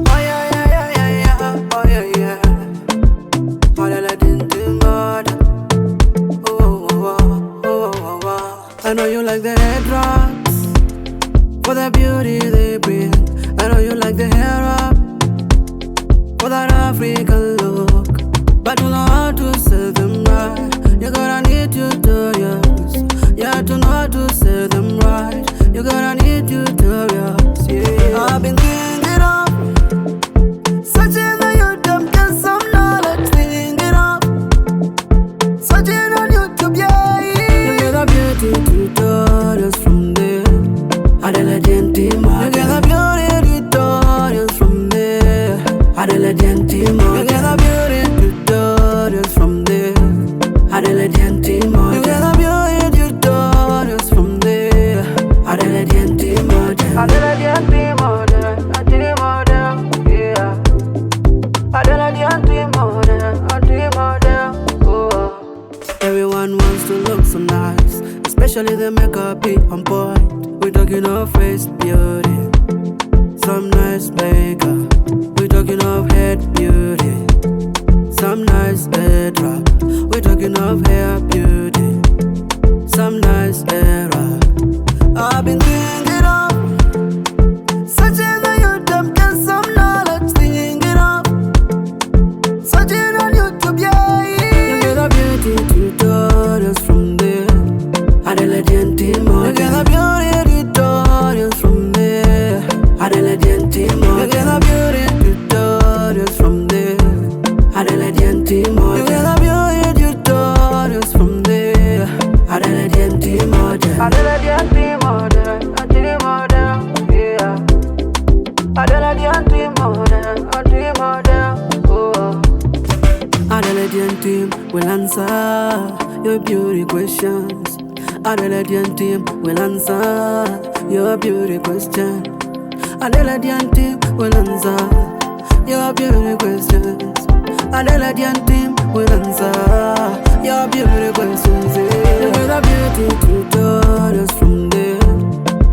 Oh yeah, yeah, yeah, yeah, yeah. Oh yeah, yeah. Oh la la din din God. Oh, oh, oh, oh, oh, oh. I know you like the head drops for the beauty they bring. I know you like the hair up for that African look, but you know how to sell them right. You gotta need tutorials. You have to know how to sell them right. You gotta need tutorials. Yeah, I've been thinking of searching on YouTube, get some knowledge. Thinking of searching on YouTube, yeah. You get the beauty tutorials from there. Adela Gentima. You get the beauty tutorials from there. Adela Gentima. You get the beauty tutorials from there. Adela Gentima. You get the beauty tutorials from there. Adela Gentima. Adela Gentima. Gentima. Yeah. Adela Gentima. Oh. Everyone wants to look so nice, especially the makeup be on point. We talking of face beauty, some nice makeup. We talking of head beauty, some nice head wrap. We talking of hair beauty, some nice hair wrap. I've been thinking of searching on YouTube, get some knowledge. Thinking of searching on YouTube, yeah. You get the beauty tutorials from there. Adela Gentima. You get the beauty tutorials from there. Adela Gentima. You get the beauty tutorials from there. Adela Gentima. You get the beauty tutorials from there. Adela Gentima. Adela Gentima. Yeah. Adela Gentima. Oh. Adela Gentima will answer your beauty questions. Adela Gentima will answer your beauty question. Adela Gentima will answer your beauty questions. Adela Gentima will answer your beauty questions. You get the beauty tutorials from there.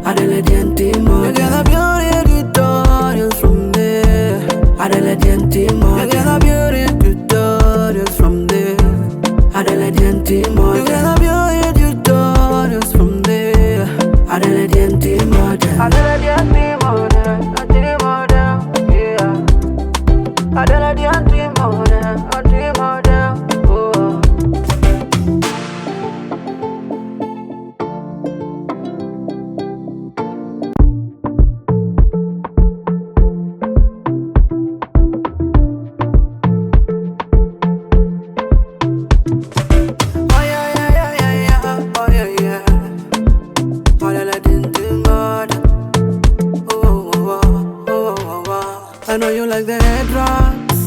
Adela Gentima. You get the beauty tutorials from there. Adela Gentima. You get the beauty tutorials from there. Adela Gentima. You get the beauty tutorials from there. Adela Gentima. Adela Gentima. Yeah. Adela Gentima. Oh. Oh yeah, yeah, yeah, yeah, yeah. Oh yeah, yeah. Oh la la din din God. Oh, oh, oh, oh, oh, oh. I know you like the head drops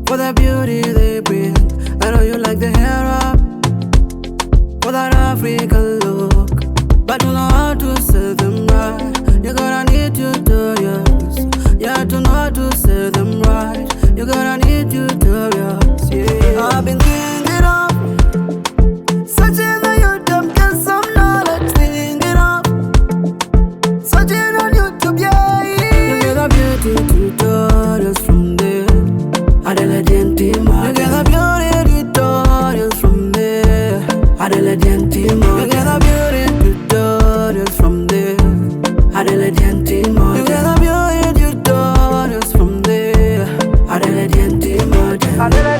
for the beauty they bring. I know you like the hair up for that African look, but you know how to sell them right. You gotta need tutorials. You have to know how to sell them right. You gotta need tutorials. Yeah, I've been thinking of searching on YouTube, get some knowledge. Thinking of searching on YouTube, yeah. You get the beauty tutorials from there. Adela Gentima. You get the beauty tutorials from there. Adela Gentima. You get the beauty tutorials from there. Adela Gentima. You get the beauty tutorials from there. Adela Gentima. Adela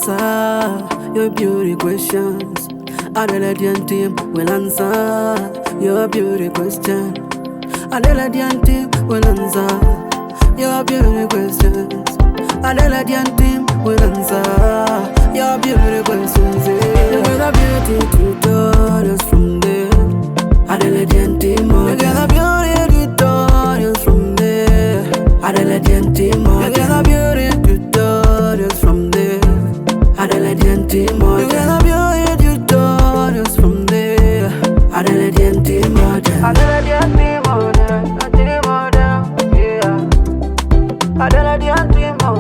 answer your beauty questions. Adelaide team will answer your beauty question. Adelaide team will answer your beauty questions. Adelaide team will answer your beauty questions. You get a beauty tutorials from there. Adelaide team, you get a beauty tutorials from there. Adelaide team, you get a beauty tutorials from there. Adelaide team, you get a beauty tutorials from there. Adelaide team, Adelaide team, yeah. Adelaide team, oh.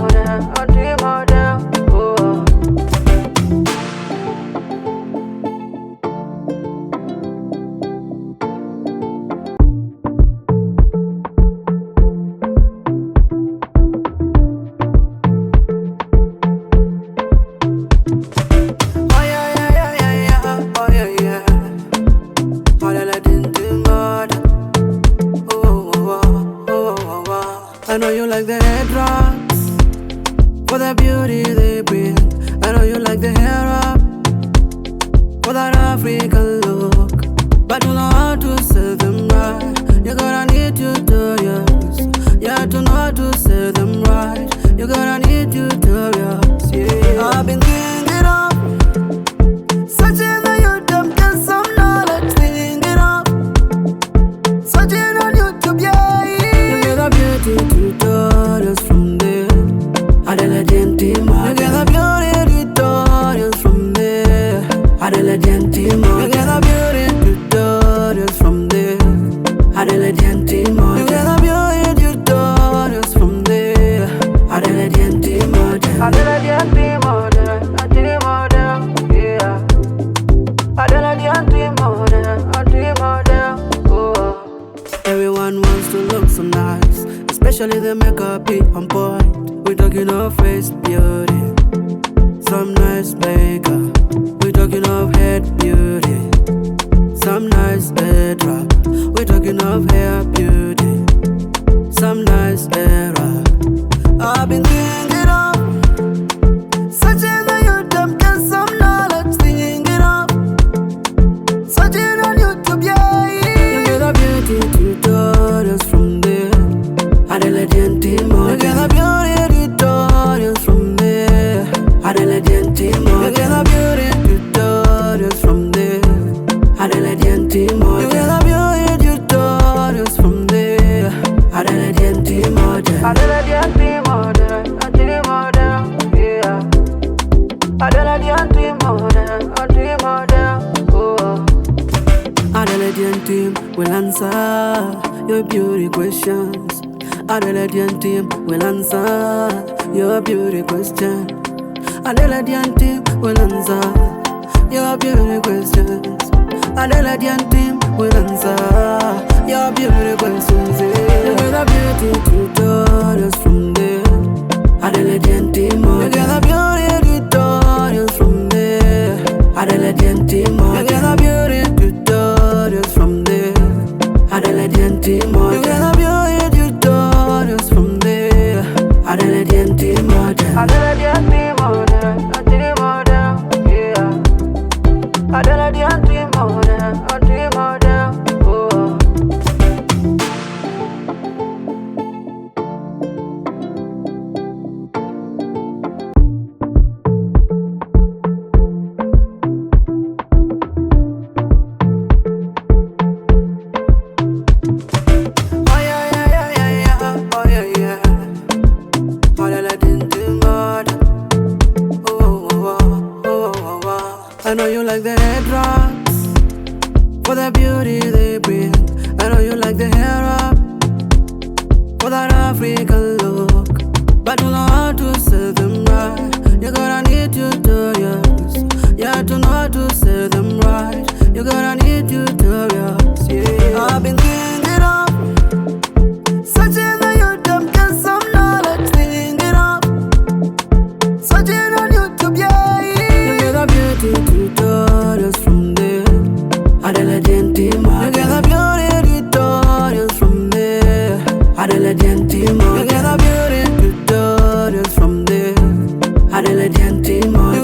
I know you like the head drops for the beauty they bring. I know you like the hair up for that African look, but you know how to say them right. You gotta need tutorials. You have to know how to say them right. You gotta need tutorials. Yeah, I've been thinking of searching on YouTube, get some knowledge. Thinking of searching on YouTube, yeah. You get a beauty tutorials from there. Adelaide team, you get a beauty tutorials from there. Adelaide team, you get a beauty tutorials from there. Adelaide team, you get a beauty tutorials from there. Adelaide team, Adelaide team, yeah. Adelaide team, oh. Everyone wants to look so nice, especially the makeup be on point. We talking of face beauty, some nice makeup. We talking of head beauty, some nice head wrap. We talking of hair beauty, some nice hair wrap. I've been thinking of searching on YouTube, get some knowledge. Thinking of searching on YouTube, yeah. You get a beauty tutorials from there. Adelaide team, you get a beauty tutorials from there. Adelaide team, you get a beauty tutorials from there. Adelaide team, you get a beauty tutorials from there. Adelaide team, Adelaide team, yeah. Adelaide team, oh. Adelaide team will answer your beauty questions. Adelaide team will answer your beauty question. Adelaide team will answer your beauty questions. Adelaide team will answer your beauty questions. You get a beauty tutorials from there. Adelaide team, you get a beauty tutorials from there. Adelaide team, you get a beauty tutorials from there. Adelaide team, you get a beauty tutorials from there. Adelaide team, Adelaide team, yeah. Adelaide team, oh. I know you like the head drops for the beauty they bring. I know you like the hair up for that African look, but you know how to say them right. You gotta need tutorials. You have to know how to say them right. You gotta need tutorials. Yeah, I've been thinking of searching on YouTube, get some knowledge. Thinking of searching on YouTube, yeah. You get a beauty tutorials from there. Adelaide team, you get a beauty tutorials from there. Adelaide team, you get a beauty tutorials from there. Adelaide team, you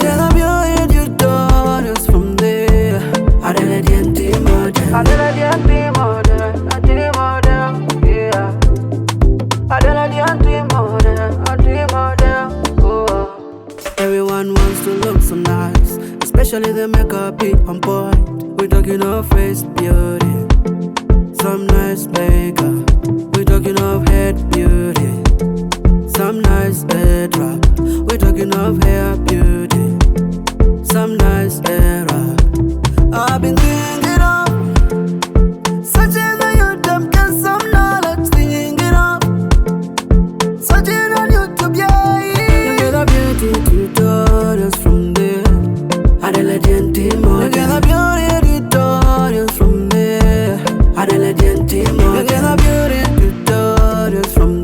Jamaica. We talking of head beauty. Some nice head wrap. We talking of hair beauty. Some nice hair wrap. I've been thinking of searching on YouTube, get some knowledge. Thinking of searching on YouTube, yeah. You get a beauty tutorials from there. Adelaide Timor. You get a beauty tutorials from there. Adelaide Timor. You get a beauty tutorials from there.